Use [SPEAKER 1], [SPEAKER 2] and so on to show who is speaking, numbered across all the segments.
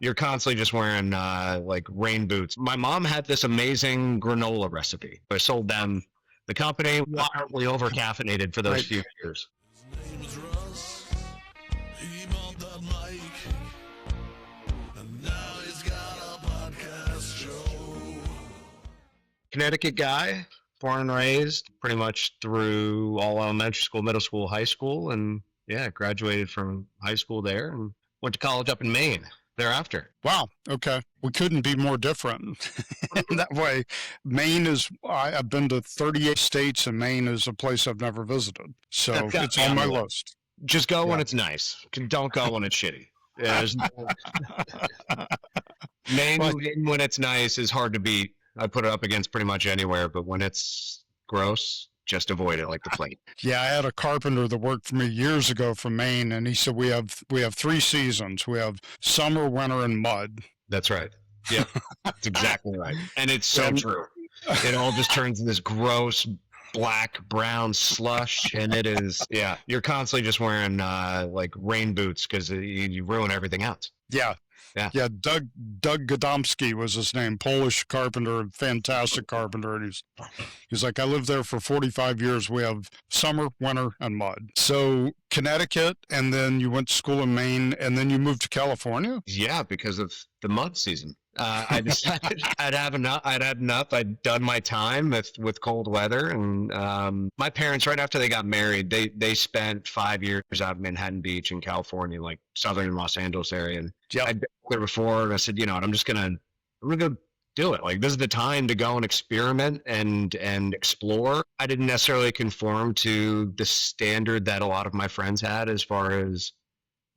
[SPEAKER 1] You're constantly just wearing like rain boots. My mom had this amazing granola recipe. I sold them. The company wildly over caffeinated for those
[SPEAKER 2] Right.
[SPEAKER 1] few years.
[SPEAKER 3] His name is Russ. He bought that mic. And now he's got a podcast show.
[SPEAKER 1] Connecticut guy, born and raised pretty much through all elementary school, middle school, high school, and yeah, graduated from high school there and went to college up in Maine thereafter.
[SPEAKER 2] Wow. Okay. We couldn't be more different in that way. Maine is, I've been to 38 states, and Maine is a place I've never visited. So
[SPEAKER 1] That's got
[SPEAKER 2] it's
[SPEAKER 1] me
[SPEAKER 2] on
[SPEAKER 1] on
[SPEAKER 2] my
[SPEAKER 1] the list.
[SPEAKER 2] list.
[SPEAKER 1] Just go when
[SPEAKER 2] Yeah.
[SPEAKER 1] it's nice. Don't go when it's shitty. There's Maine when it's nice is hard to beat. I put it up against pretty much anywhere, but when it's gross, just avoid it like the plague.
[SPEAKER 2] Yeah, I had a carpenter that worked for me years ago from Maine, and he said we have 3 seasons. We have summer, winter, and mud.
[SPEAKER 1] That's right. Yeah, that's exactly right. And it's so
[SPEAKER 2] And-
[SPEAKER 1] true. It all just turns into this gross black brown slush, and it is, yeah, you're constantly just wearing like rain boots because you ruin everything else.
[SPEAKER 2] Yeah.
[SPEAKER 1] Yeah.
[SPEAKER 2] Yeah, Doug Godomski was his name, Polish carpenter, fantastic carpenter, and he's like, I lived there for 45 years. We have summer, winter, and mud. So Connecticut, and then you went to school in Maine, and then you moved to California?
[SPEAKER 1] Yeah, because of the mud season. I decided I'd had enough. I'd done my time with cold weather, and my parents, right after they got married, they spent 5 years out in Manhattan Beach in California, like southern Los Angeles area. And
[SPEAKER 2] Yep.
[SPEAKER 1] I'd been there before, and I said, you know what, I'm gonna do it. Like, this is the time to go and experiment and explore. I didn't necessarily conform to the standard that a lot of my friends had as far as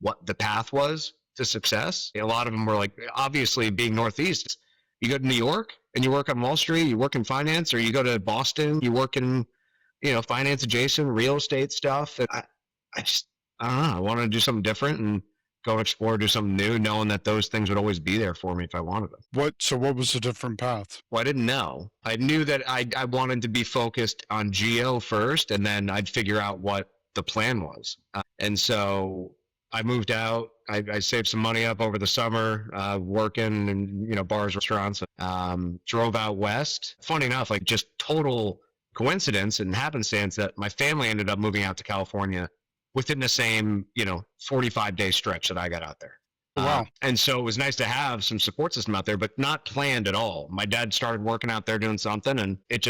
[SPEAKER 1] what the path was to success. A lot of them were like, obviously, being Northeast, you go to New York and you work on Wall Street, you work in finance, or you go to Boston, you work in, finance adjacent real estate stuff. And I don't know. I wanted to do something different and go explore, do something new, knowing that those things would always be there for me if I wanted them.
[SPEAKER 2] So what was the different path?
[SPEAKER 1] Well, I didn't know. I knew that I wanted to be focused on geo first, and then I'd figure out what the plan was. And so I moved out. I saved some money up over the summer, working in bars, restaurants. Drove out west. Funny enough, like just total coincidence and happenstance that my family ended up moving out to California within the same 45-day stretch that I got out there.
[SPEAKER 2] Wow.
[SPEAKER 1] And so it was nice to have some support system out there, but not planned at all. My dad started working out there doing something, and it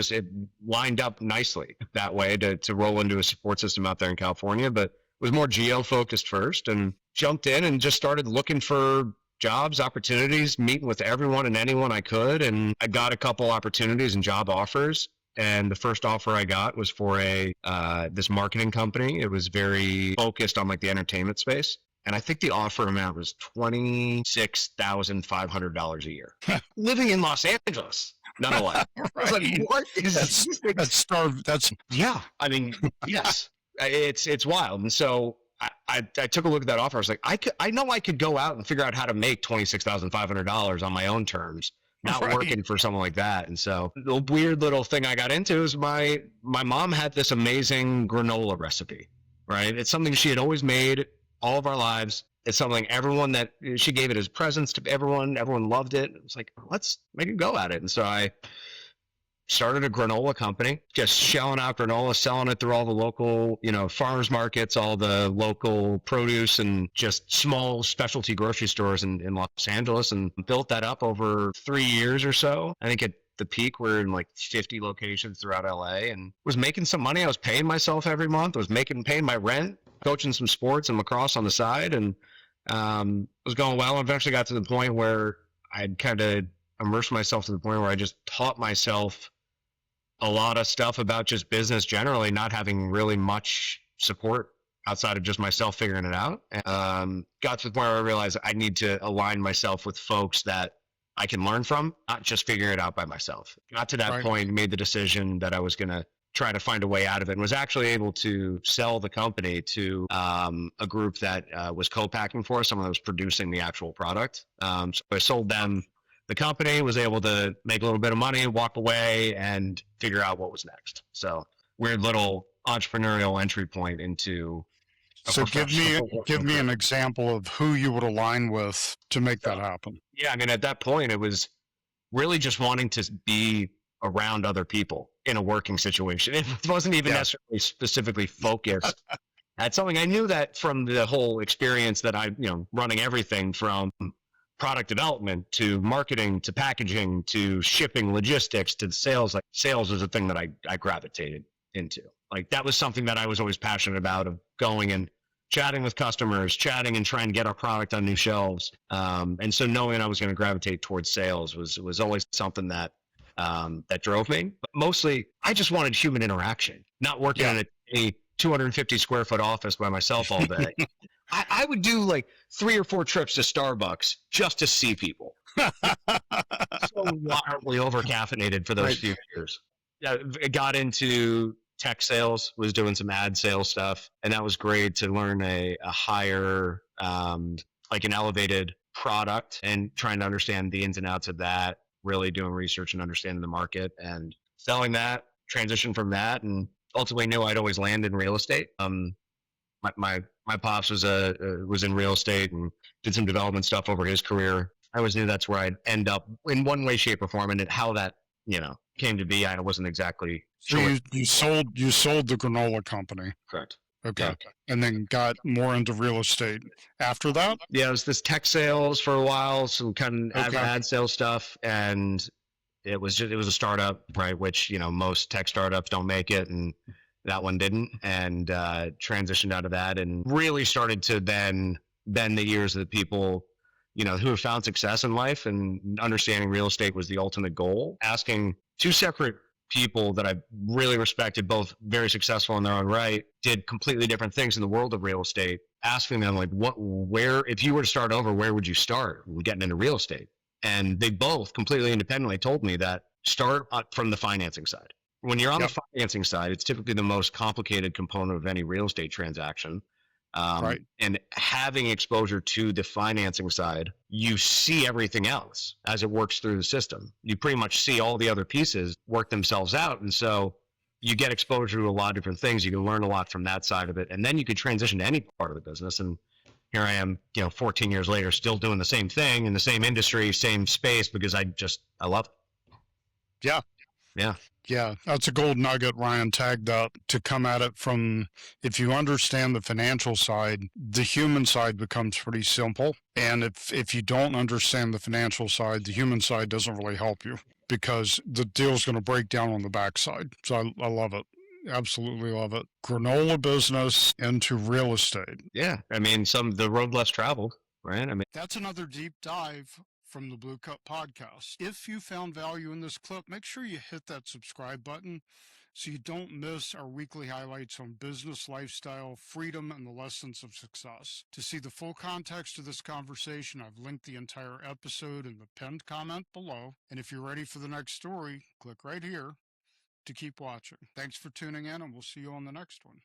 [SPEAKER 1] lined up nicely that way to roll into a support system out there in California. But it was more geo focused first, and jumped in and just started looking for jobs, opportunities, meeting with everyone and anyone I could. And I got a couple opportunities and job offers. And the first offer I got was for this marketing company. It was very focused on like the entertainment space. And I think the offer amount was $26,500 a year. Living in Los Angeles, nonetheless. I was like, what is
[SPEAKER 2] That's
[SPEAKER 1] yeah. I mean, yes, it's wild. And so I took a look at that offer. I was like, I know I could go out and figure out how to make $26,500 on my own terms, not
[SPEAKER 2] Right.
[SPEAKER 1] working for someone like that. And so the weird little thing I got into is my mom had this amazing granola recipe, right? It's something she had always made all of our lives. It's something she gave it as presents to everyone. Everyone loved it. It was like, let's make a go at it. And so I started a granola company, just shelling out granola, selling it through all the local, farmers markets, all the local produce, and just small specialty grocery stores in Los Angeles, and built that up over 3 years or so. I think at the peak, we're in like 50 locations throughout LA, and was making some money. I was paying myself every month. I was paying my rent, coaching some sports and lacrosse on the side, and was going well. And eventually got to the point where I'd kind of immersed myself to the point where I just taught myself a lot of stuff about just business generally, not having really much support outside of just myself figuring it out. Got to the point where I realized I need to align myself with folks that I can learn from, not just figure it out by myself. Got to that
[SPEAKER 2] Right.
[SPEAKER 1] point, made the decision that I was going to try to find a way out of it, and was actually able to sell the company to a group that was co-packing for us, someone that was producing the actual product. So I sold them the company, was able to make a little bit of money, walk away, and figure out what was next. So weird little entrepreneurial entry point into a
[SPEAKER 2] So give me
[SPEAKER 1] professional
[SPEAKER 2] give
[SPEAKER 1] working
[SPEAKER 2] me
[SPEAKER 1] career.
[SPEAKER 2] an example of who you would align with to make that happen.
[SPEAKER 1] Yeah, I mean, at that point, it was really just wanting to be around other people in a working situation. It wasn't even
[SPEAKER 2] Yeah.
[SPEAKER 1] necessarily specifically focused at something. I knew that from the whole experience that running everything from product development to marketing to packaging to shipping, logistics to sales. Like sales was a thing that I gravitated into. Like that was something that I was always passionate about, of going and chatting with customers, chatting and trying to get our product on new shelves. And so knowing I was going to gravitate towards sales was always something that that drove me. But mostly, I just wanted human interaction, not working
[SPEAKER 2] Yeah.
[SPEAKER 1] in a 250 square foot office by myself all day. I would do like 3 or 4 trips to Starbucks just to see people. So wildly over caffeinated for those
[SPEAKER 2] Right.
[SPEAKER 1] few years. Yeah, I got into tech sales, was doing some ad sales stuff, and that was great to learn a higher, like an elevated product and trying to understand the ins and outs of that, really doing research and understanding the market and selling that, transition from that, and ultimately knew I'd always land in real estate. My pops was in real estate and did some development stuff over his career. I always knew that's where I'd end up in one way, shape, or form, and how that came to be. I wasn't exactly
[SPEAKER 2] So
[SPEAKER 1] sure.
[SPEAKER 2] you sold the granola company.
[SPEAKER 1] Correct.
[SPEAKER 2] Okay.
[SPEAKER 1] Yeah.
[SPEAKER 2] And then got more into real estate after that?
[SPEAKER 1] Yeah, it was this tech sales for a while, some kind of
[SPEAKER 2] Okay.
[SPEAKER 1] ad sales stuff, and it was a startup, right? Which most tech startups don't make it, and that one didn't, and transitioned out of that, and really started to then bend the ears of the people who have found success in life, and understanding real estate was the ultimate goal. Asking 2 separate people that I really respected, both very successful in their own right, did completely different things in the world of real estate. Asking them like, where, if you were to start over, where would you start getting into real estate? And they both completely independently told me that start from the financing side. When you're on
[SPEAKER 2] Yep.
[SPEAKER 1] the financing side, it's typically the most complicated component of any real estate transaction.
[SPEAKER 2] Right.
[SPEAKER 1] And having exposure to the financing side, you see everything else as it works through the system. You pretty much see all the other pieces work themselves out. And so you get exposure to a lot of different things. You can learn a lot from that side of it. And then you can transition to any part of the business. And here I am, 14 years later, still doing the same thing in the same industry, same space, because I love it.
[SPEAKER 2] Yeah.
[SPEAKER 1] Yeah.
[SPEAKER 2] Yeah, that's a gold nugget, Ryan tagged up, to come at it from, if you understand the financial side, the human side becomes pretty simple. And if you don't understand the financial side, the human side doesn't really help you, because the deal's going to break down on the backside. So I love it. Absolutely love it. Granola business into real estate.
[SPEAKER 1] Yeah. I mean, the road less traveled, right? I mean,
[SPEAKER 2] That's another deep dive from the Blue Cup Podcast. If you found value in this clip, make sure you hit that subscribe button so you don't miss our weekly highlights on business, lifestyle, freedom, and the lessons of success. To see the full context of this conversation, I've linked the entire episode in the pinned comment below. And if you're ready for the next story, click right here to keep watching. Thanks for tuning in, and we'll see you on the next one.